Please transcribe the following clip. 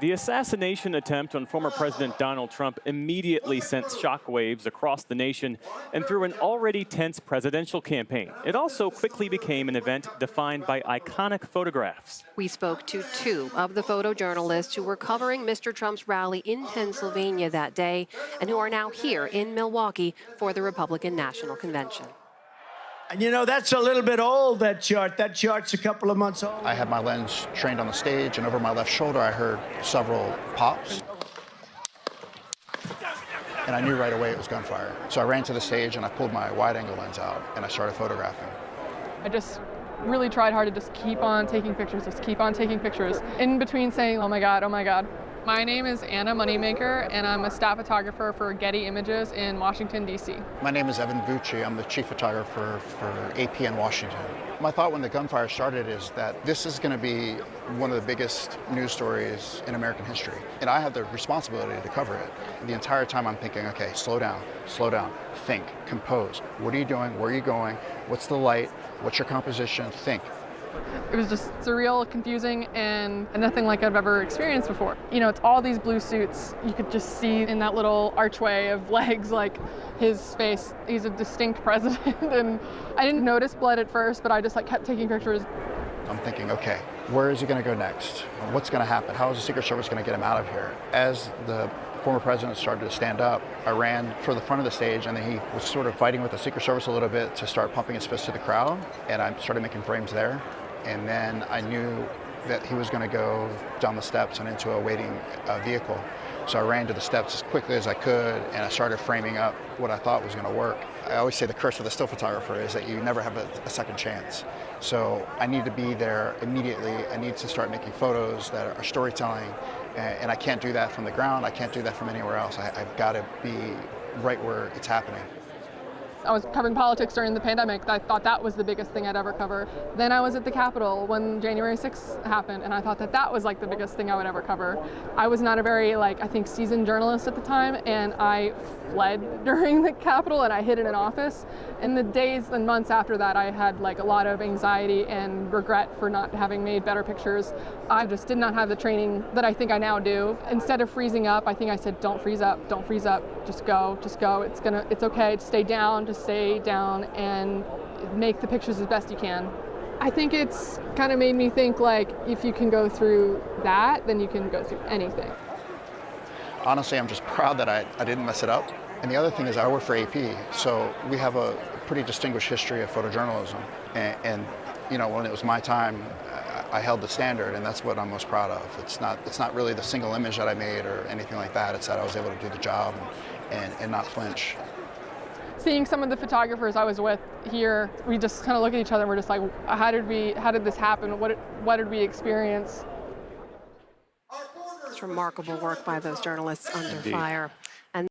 The assassination attempt on former President Donald Trump immediately sent shockwaves across the nation and through an already tense presidential campaign. It also quickly became an event defined by iconic photographs. We spoke to two of the photojournalists who were covering Mr. Trump's rally in Pennsylvania that day and who are now here in Milwaukee for the Republican National Convention. And you know, that's a little bit old, that chart. That chart's a couple of months old. I had my lens trained on the stage, and over my left shoulder, I heard several pops. And I knew right away it was gunfire. So I ran to the stage, and I pulled my wide-angle lens out, and I started photographing. I just really tried hard to just keep on taking pictures, in between saying, oh my God, oh my God. My name is Anna Moneymaker, and I'm a staff photographer for Getty Images in Washington, D.C. My name is Vucci. I'm the chief photographer for AP in Washington. My thought when the gunfire started is that this is going to be one of the biggest news stories in American history. And I have the responsibility to cover it. The entire time I'm thinking, okay, slow down, think, compose. What are you doing? Where are you going? What's the light? What's your composition? Think. It was just surreal, confusing, and nothing like I've ever experienced before. You know, it's all these blue suits. You could just see in that little archway of legs, like his face. He's a distinct president, and I didn't notice blood at first, but I just kept taking pictures. I'm thinking, okay, where is he going to go next? What's going to happen? How is the Secret Service going to get him out of here? As the former president started to stand up, I ran for the front of the stage, and then he was sort of fighting with the Secret Service a little bit to start pumping his fist to the crowd, and I started making frames there. And then I knew that he was going to go down the steps and into a waiting vehicle. So I ran to the steps as quickly as I could, and I started framing up what I thought was going to work. I always say the curse of the still photographer is that you never have a second chance. So I need to be there immediately. I need to start making photos that are storytelling, and I can't do that from the ground. I can't do that from anywhere else. I've got to be right where it's happening. I was covering politics during the pandemic. I thought that was the biggest thing I'd ever cover. Then I was at the Capitol when January 6th happened, and I thought that was the biggest thing I would ever cover. I was not a very, seasoned journalist at the time, and I fled during the Capitol, and I hid in an office. In the days and months after that, I had a lot of anxiety and regret for not having made better pictures. I just did not have the training that I think I now do. Instead of freezing up, I think I said, don't freeze up, just go. It's okay to stay down, and make the pictures as best you can. I think it's kind of made me think if you can go through that, then you can go through anything. Honestly, I'm just proud that I didn't mess it up. And the other thing is I work for AP, so we have a pretty distinguished history of photojournalism. And you know, when it was my time, I held the standard, and that's what I'm most proud of. It's not really the single image that I made or anything like that. It's that I was able to do the job and not flinch. Seeing some of the photographers I was with here, we just kind of look at each other and we're just like, how did this happen? What did we experience? It's remarkable work by those journalists under fire.